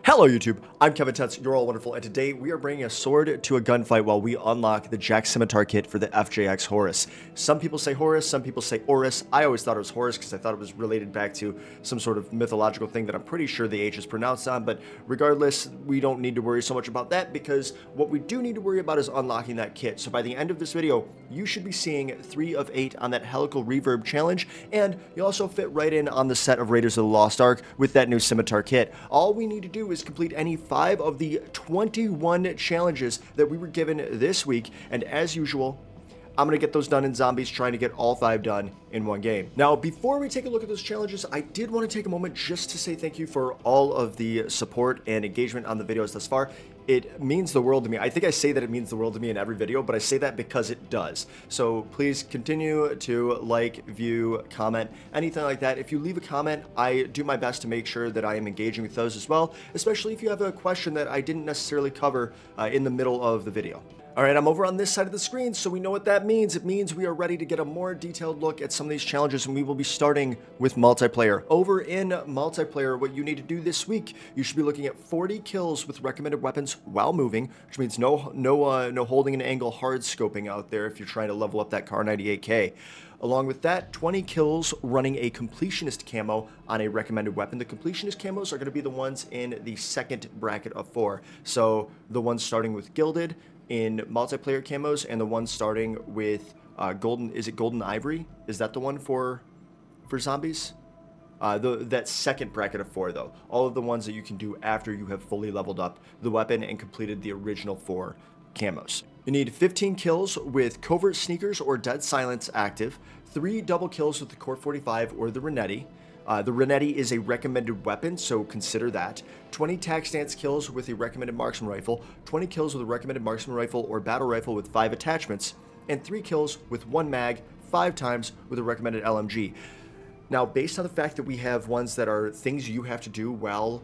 Hello YouTube, I'm kar98k, you're all wonderful, and today we are bringing a sword to a gunfight while we unlock the JAK Scimitar kit for the FJX Horus. Some people say Horus, some people say Horus. I always thought it was Horus because I thought it was related back to some sort of mythological thing that I'm pretty sure the H is pronounced on, but regardless, we don't need to worry so much about that because what we do need to worry about is unlocking that kit. So by the end of this video, you should be seeing 3 of 8 on that Helical Reverb challenge, and you also fit right in on the set of Raiders of the Lost Ark with that new Scimitar kit. All we need to do is complete any 5 of the 21 challenges that we were given this week, and as usual, I'm going to get those done in zombies, trying to get all 5 done in one game. Now, before we take a look at those challenges, I did want to take a moment just to say thank you for all of the support and engagement on the videos thus far. It means the world to me. I think I say that it means the world to me in every video, but I say that because it does. So please continue to like, view, comment, anything like that. If you leave a comment, I do my best to make sure that I am engaging with those as well, especially if you have a question that I didn't necessarily cover in the middle of the video. All right, I'm over on this side of the screen, so we know what that means. It means we are ready to get a more detailed look at some of these challenges, and we will be starting with multiplayer. Over in multiplayer, what you need to do this week, you should be looking at 40 kills with recommended weapons while moving, which means no holding an angle hard scoping out there if you're trying to level up that kar98k. Along with that, 20 kills running a completionist camo on a recommended weapon. The completionist camos are going to be the ones in the second bracket of 4. So the ones starting with gilded in multiplayer camos, and the one starting with golden, is it golden ivory? Is that the one for zombies? That second bracket of 4 though. All of the ones that you can do after you have fully leveled up the weapon and completed the original 4 camos. You need 15 kills with covert sneakers or dead silence active, 3 double kills with the Core 45 or the Renetti. The Renetti is a recommended weapon, so consider that. 20 tac stance kills with a recommended marksman rifle, 20 kills with a recommended marksman rifle or battle rifle with 5 attachments, and 3 kills with 1 mag 5 times with a recommended LMG. Now, based on the fact that we have ones that are things you have to do while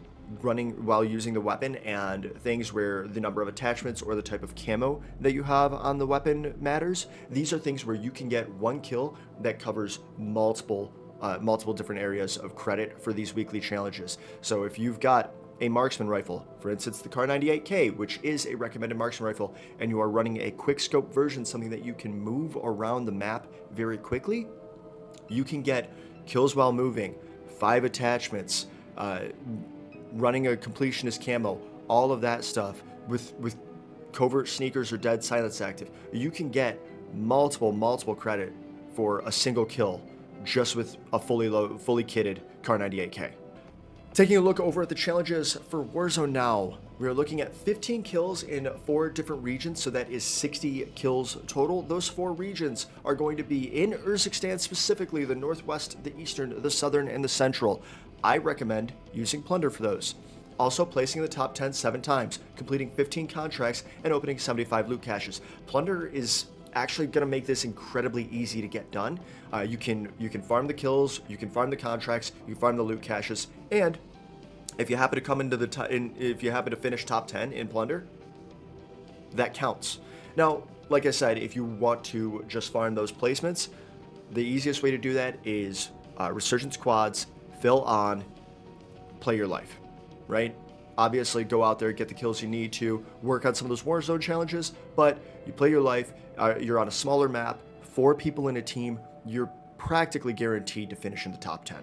using the weapon, and things where the number of attachments or the type of camo that you have on the weapon matters, these are things where you can get 1 kill that covers multiple different areas of credit for these weekly challenges. So if you've got a marksman rifle, for instance the kar98k, which is a recommended marksman rifle, and you are running a quick scope version, something that you can move around the map very quickly, you can get kills while moving, 5 attachments, running a completionist camo, all of that stuff with covert sneakers or dead silence active. You can get multiple credit for a single kill just with a fully kitted kar98k. Taking a look over at the challenges for Warzone now, we are looking at 15 kills in 4 different regions, so that is 60 kills total. Those 4 regions are going to be in Urzikstan, specifically the Northwest, the Eastern, the Southern, and the Central. I recommend using Plunder for those. Also placing in the top 10 7 times, completing 15 contracts, and opening 75 loot caches. Plunder is actually going to make this incredibly easy to get done. You can farm the kills, you can farm the contracts, you can farm the loot caches, and if you happen to come into if you happen to finish top 10 in Plunder, that counts. Now, like I said, if you want to just farm those placements, the easiest way to do that is Resurgence quads, fill on, play your life, right? Obviously, go out there, get the kills you need to, work on some of those Warzone challenges, but you play your life, you're on a smaller map, 4 people in a team, you're practically guaranteed to finish in the top 10.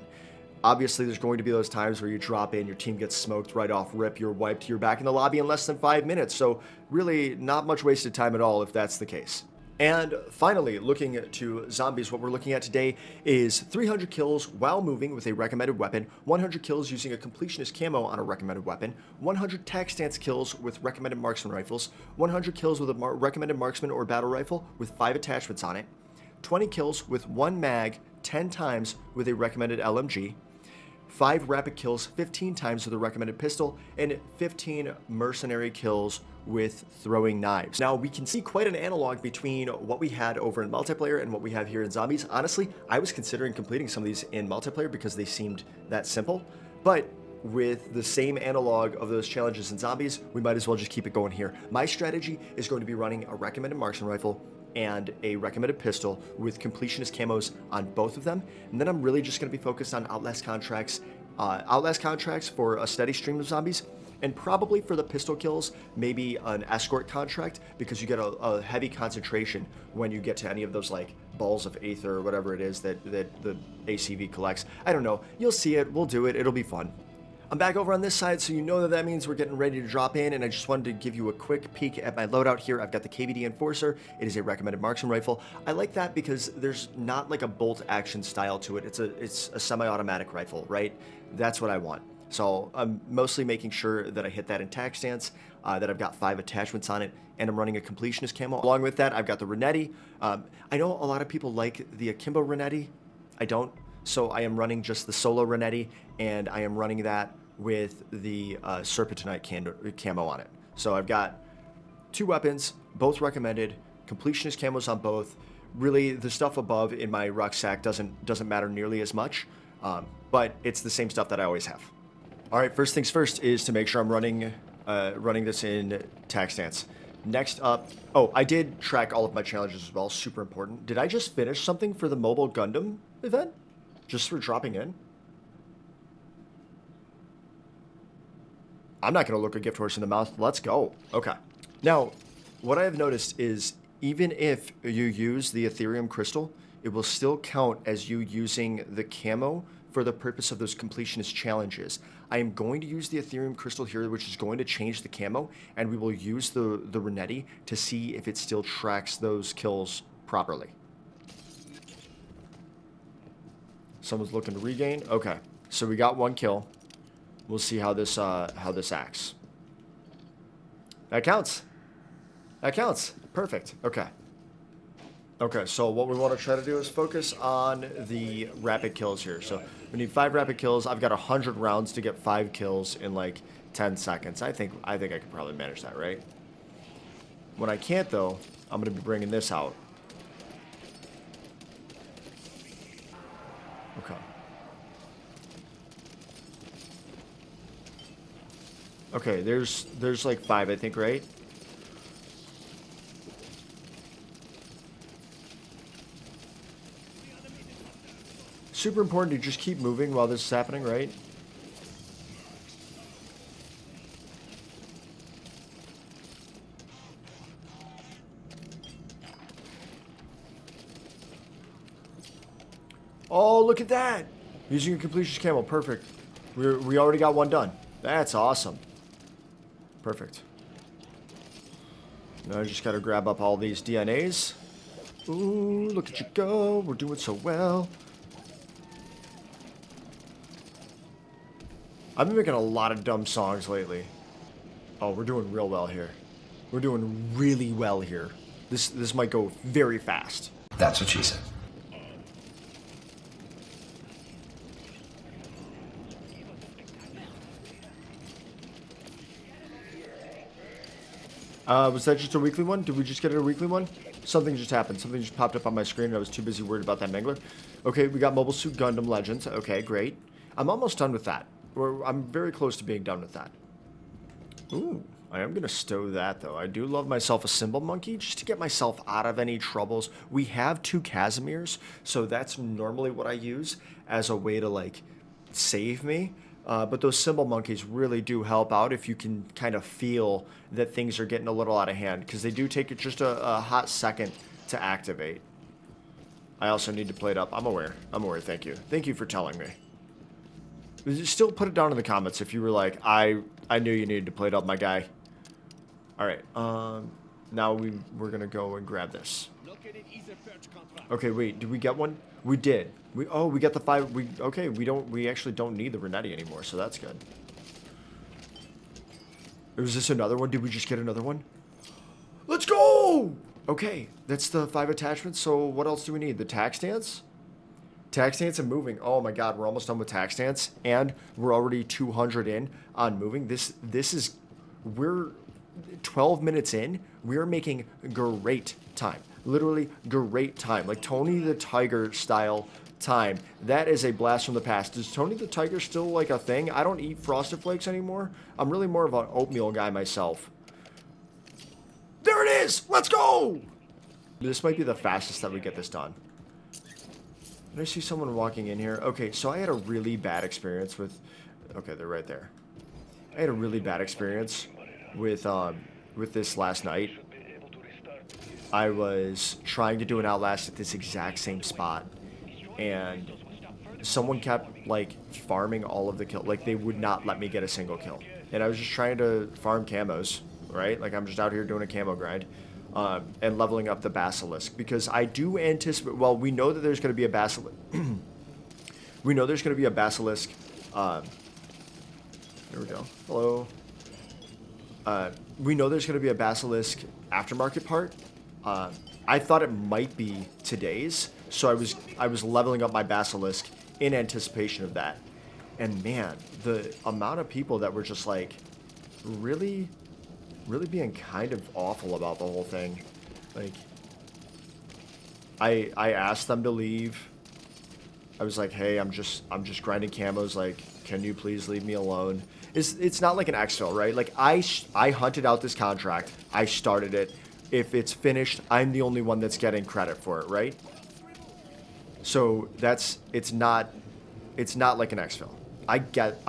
Obviously, there's going to be those times where you drop in, your team gets smoked right off rip, you're wiped, you're back in the lobby in less than 5 minutes, so really not much wasted time at all if that's the case. And finally, looking to zombies, what we're looking at today is 300 kills while moving with a recommended weapon, 100 kills using a completionist camo on a recommended weapon, 100 tac stance kills with recommended marksman rifles, 100 kills with a recommended marksman or battle rifle with 5 attachments on it, 20 kills with 1 mag 10 times with a recommended LMG, 5 rapid kills 15 times with a recommended pistol, and 15 mercenary kills with throwing knives. Now, we can see quite an analog between what we had over in multiplayer and what we have here in zombies. Honestly, I was considering completing some of these in multiplayer because they seemed that simple, but with the same analog of those challenges in zombies, we might as well just keep it going here. My strategy is going to be running a recommended marksman rifle and a recommended pistol with completionist camos on both of them, and then I'm really just going to be focused on Outlast contracts for a steady stream of zombies, And probably for the pistol kills, maybe an escort contract, because you get a heavy concentration when you get to any of those like balls of aether or whatever it is that the ACV collects. I don't know. You'll see it. We'll do it. It'll be fun. I'm back over on this side, so you know that that means we're getting ready to drop in, and I just wanted to give you a quick peek at my loadout here. I've got the KVD Enforcer. It is a recommended marksman rifle. I like that because there's not like a bolt action style to it. It's a semi-automatic rifle, right? That's what I want. So I'm mostly making sure that I hit that in tack stance, that I've got 5 attachments on it, and I'm running a completionist camo. Along with that, I've got the Renetti. I know a lot of people like the Akimbo Renetti. I don't. So I am running just the solo Renetti, and I am running that with the Serpentinite camo on it. So I've got 2 weapons, both recommended, completionist camos on both. Really, the stuff above in my rucksack doesn't matter nearly as much, but it's the same stuff that I always have. All right, first things first is to make sure I'm running this in tack stance. Next up, oh, I did track all of my challenges as well, super important. Did I just finish something for the Mobile Gundam event? Just for dropping in? I'm not going to look a gift horse in the mouth. Let's go. Okay. Now, what I have noticed is even if you use the Ethereum crystal, it will still count as you using the camo for the purpose of those completionist challenges. I am going to use the Ethereum crystal here, which is going to change the camo, and we will use the Renetti to see if it still tracks those kills properly. Someone's looking to regain. Okay, so we got 1 kill. We'll see how this acts. That counts. That counts. Perfect. Okay. Okay, so what we want to try to do is focus on the rapid kills here. So we need 5 rapid kills. I've got 100 rounds to get 5 kills in like 10 seconds. I think I could probably manage that, right? When I can't, though, I'm going to be bringing this out. Okay. Okay, there's like 5, I think, right? Super important to just keep moving while this is happening, right? Oh, look at that! Using a completionist camo, perfect. We already got 1 done. That's awesome. Perfect. Now I just gotta grab up all these DNAs. Ooh, look at you go. We're doing so well. I've been making a lot of dumb songs lately. Oh, we're doing real well here. We're doing really well here. This might go very fast. That's what she said. Was that just a weekly one? Did we just get a weekly one? Something just happened. Something just popped up on my screen and I was too busy worried about that Mangler. Okay, we got Mobile Suit Gundam Legends. Okay, great. I'm almost done with that. I'm very close to being done with that. Ooh, I am going to stow that, though. I do love myself a Symbol Monkey just to get myself out of any troubles. We have 2 Casimirs, so that's normally what I use as a way to, like, save me. But those Symbol Monkeys really do help out if you can kind of feel that things are getting a little out of hand, because they do take just a hot second to activate. I also need to play it up. I'm aware. Thank you. Thank you for telling me. Still put it down in the comments if you were like, I knew you needed to play it up, my guy. All right. Now we're going to go and grab this. Okay, wait. Did we get one? We did. We got the 5. We actually don't need the Renetti anymore, so that's good. Was this another one? Did we just get another one? Let's go! Okay, that's the 5 attachments. So what else do we need? The tack stance? Tack stance and moving. Oh my god, we're almost done with tack stance, and we're already 200 in on moving. We're 12 minutes in. We're making great time. Literally great time. Like Tony the Tiger style time. That is a blast from the past. Is Tony the Tiger still like a thing? I don't eat Frosted Flakes anymore. I'm really more of an oatmeal guy myself. There it is! Let's go! This might be the fastest that we get this done. Did I see someone walking in here? Okay, so I had a really bad experience with... Okay, they're right there. I had a really bad experience with this last night. I was trying to do an outlast at this exact same spot, and someone kept like farming all of the kill. Like they would not let me get a single kill, and I was just trying to farm camos, right? Like I'm just out here doing a camo grind, and leveling up the basilisk because I do anticipate. Well, we know that there's going to be a basilisk. We know there's going to be a basilisk. There we go. Hello. We know there's going to be a basilisk aftermarket part. I thought it might be today's, so I was leveling up my basilisk in anticipation of that. And man, the amount of people that were just like really, really being kind of awful about the whole thing. Like, I asked them to leave. I was like, hey, I'm just grinding camos. Like, can you please leave me alone? It's not like an exfil, right? Like I hunted out this contract. I started it. If it's finished, I'm the only one that's getting credit for it, right? So it's not like an exfil. I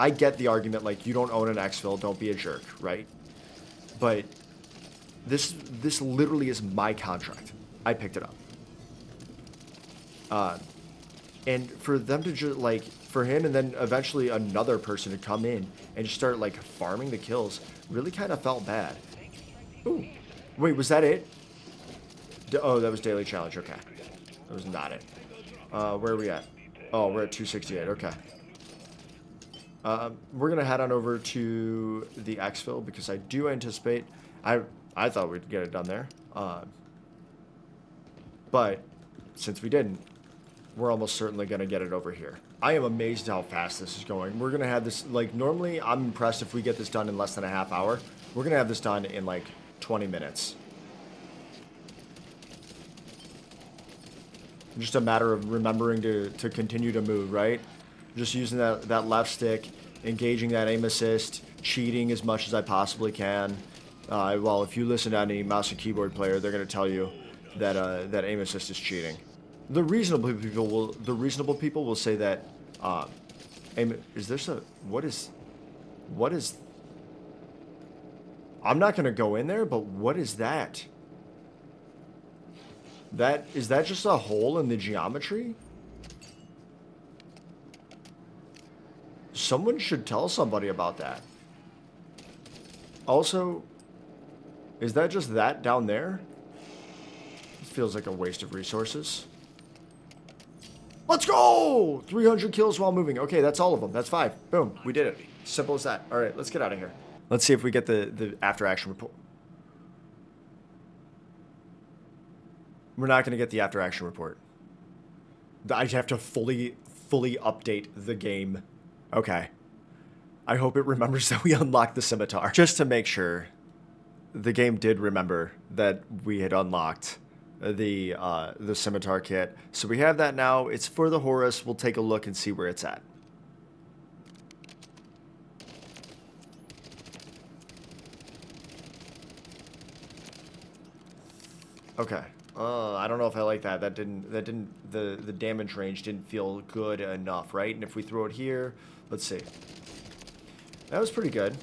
get the argument, like you don't own an exfil, don't be a jerk, right? But this literally is my contract. I picked it up. And for them to just like, for him and then eventually another person to come in and just start like farming the kills really kind of felt bad. Ooh, wait, was that it? Oh, that was daily challenge. Okay, that was not it. Where are we at? Oh, we're at 268. Okay. We're gonna head on over to the exfil because I do anticipate. I thought we'd get it done there, but since we didn't, we're almost certainly going to get it over here. I am amazed how fast this is going. We're going to have this, like, normally I'm impressed if we get this done in less than a half hour. We're going to have this done in, like, 20 minutes. Just a matter of remembering to continue to move, right? Just using that left stick, engaging that aim assist, cheating as much as I possibly can. Well, if you listen to any mouse and keyboard player, they're going to tell you that that aim assist is cheating. The reasonable people will say that. Is there some? What is? I'm not gonna go in there, but what is that? Is that just a hole in the geometry? Someone should tell somebody about that. Also, is that just that down there? It feels like a waste of resources. Let's go! 300 kills while moving. Okay, that's all of them. That's 5. Boom. We did it. Simple as that. All right, let's get out of here. Let's see if we get the after-action report. We're not going to get the after-action report. I have to fully update the game. Okay. I hope it remembers that we unlocked the scimitar. Just to make sure, the game did remember that we had unlocked the scimitar kit. So we have that now. It's for the Horus. We'll take a look and see where it's at. Okay. I don't know if I like that. The damage range didn't feel good enough, right? And if we throw it here, let's see. That was pretty good.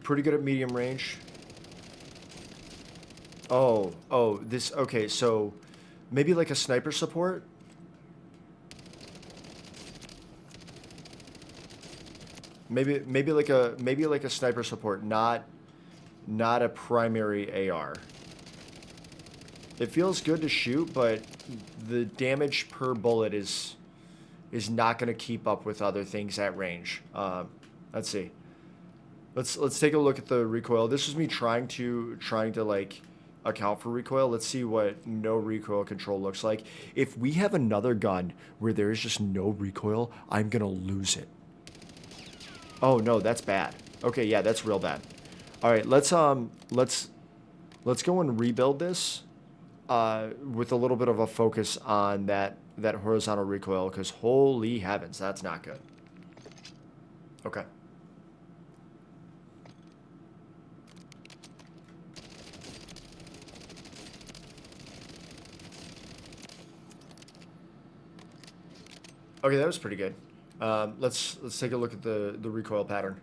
Pretty good at medium range. Oh, this, okay, so maybe like a sniper support? Maybe like a sniper support, not a primary AR. It feels good to shoot, but the damage per bullet is not going to keep up with other things at range. Let's see. Let's take a look at the recoil. This is me trying to like account for recoil. Let's see what no recoil control looks like. If we have another gun where there is just no recoil, I'm gonna lose it. Oh no, that's bad. Okay, yeah, that's real bad. All right, let's go and rebuild this with a little bit of a focus on that horizontal recoil, because holy heavens, that's not good. Okay. Okay, that was pretty good. Let's take a look at the recoil pattern.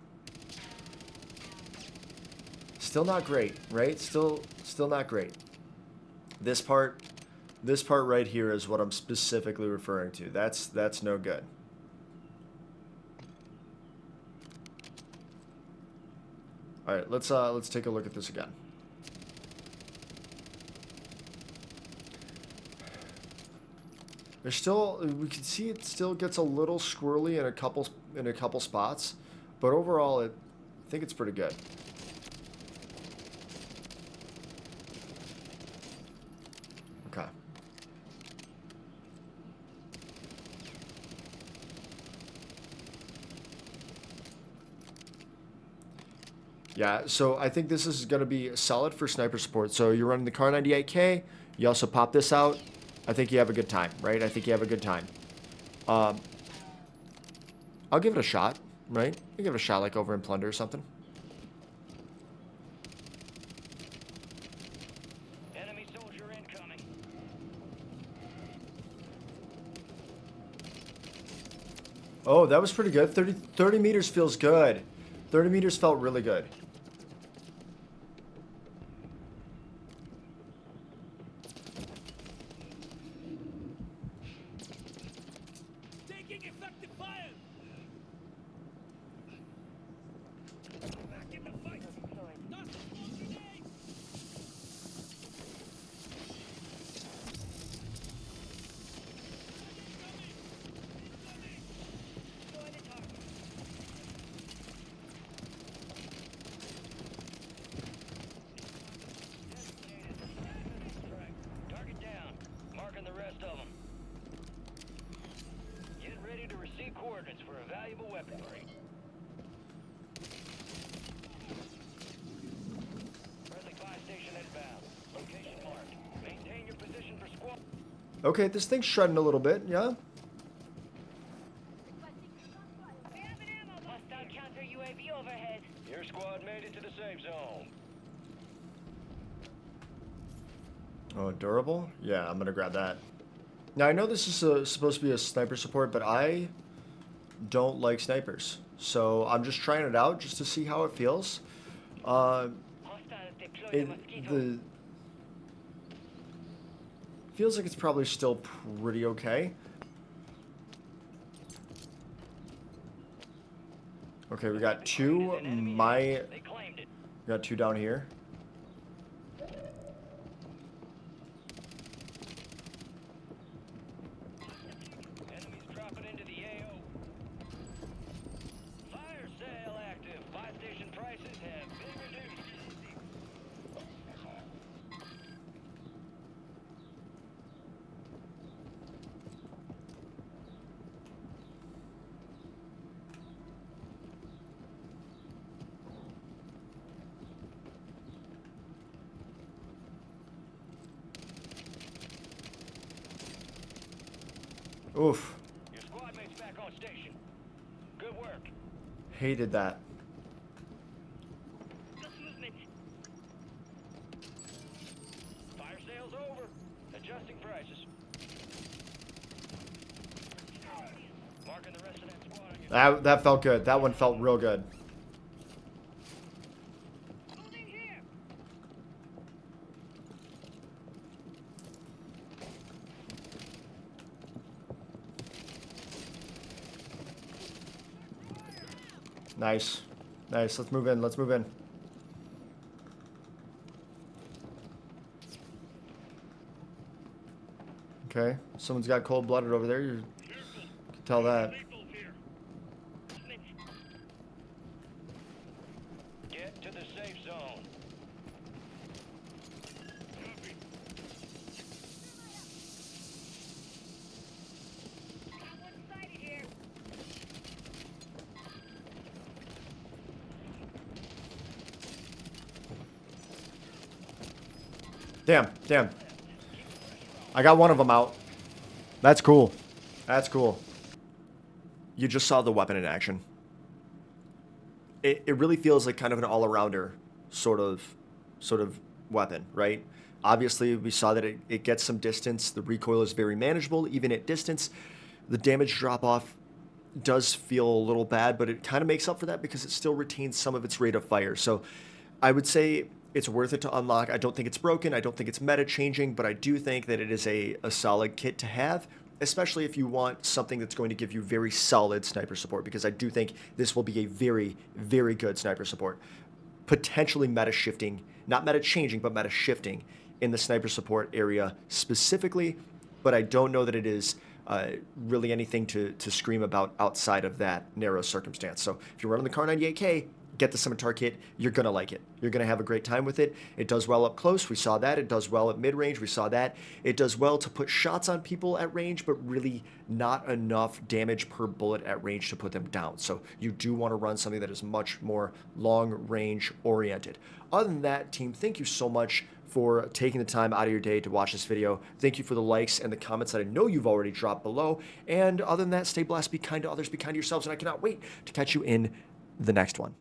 Still not great, right? Still not great. This part right here is what I'm specifically referring to. That's no good. All right, let's take a look at this again. There's still, we can see it still gets a little squirrely in a couple spots, but overall I think it's pretty good. Okay. Yeah, so I think this is going to be solid for sniper support. So you're running the kar98k, you also pop this out. I think you have a good time, right? I think you have a good time. I'll give it a shot, right? I'll give it a shot like over in Plunder or something. Enemy soldier incoming. Oh, that was pretty good. 30 meters feels good. 30 meters felt really good. Taking effective fire. Back in the fight. Not the full grenade. Target down. Marking the rest of them. Get ready to receive coordinates for a valuable weaponry. Friendly fire station inbound. Location marked. Maintain your position for squad. Okay, this thing's shredding a little bit, yeah? Hostile counter UAV overhead. Your squad made it to the safe zone. Oh, durable? Yeah, I'm gonna grab that. Now, I know this is supposed to be a sniper support, but I don't like snipers. So I'm just trying it out just to see how it feels. Hostiles deploy the mosquito. Feels like it's probably still pretty okay. Okay, we got two. They claimed it. We got two down here. Enemies dropping into the AO. Fire sale active. Buy station prices have been reduced. Oof. Your squad mates back on station. Good work. Hated that. Movement. Fire sale's over. Adjusting prices. Marking the rest of that squad on your That felt good. That one felt real good. moving here. Nice. Nice. Let's move in. Let's move in. Okay. Someone's got cold-blooded over there. You can tell that. Get to the safe zone. Damn. Damn. I got one of them out. That's cool. That's cool. You just saw the weapon in action. It really feels like kind of an all-arounder sort of weapon, right? Obviously, we saw that it gets some distance. The recoil is very manageable, even at distance. The damage drop-off does feel a little bad, but it kind of makes up for that because it still retains some of its rate of fire. So I would say it's worth it to unlock. I don't think it's broken. I don't think it's meta changing, but I do think that it is a solid kit to have, especially if you want something that's going to give you very solid sniper support, because I do think this will be a very, very good sniper support. Potentially meta shifting, not meta changing, but meta shifting in the sniper support area specifically, but I don't know that it is really anything to scream about outside of that narrow circumstance. So if you're running the kar98k, get the Scimitar kit. You're going to like it. You're going to have a great time with it. It does well up close. We saw that. It does well at mid-range. We saw that. It does well to put shots on people at range, but really not enough damage per bullet at range to put them down. So you do want to run something that is much more long-range oriented. Other than that, team, thank you so much for taking the time out of your day to watch this video. Thank you for the likes and the comments that I know you've already dropped below. And other than that, stay blessed, be kind to others, be kind to yourselves, and I cannot wait to catch you in the next one.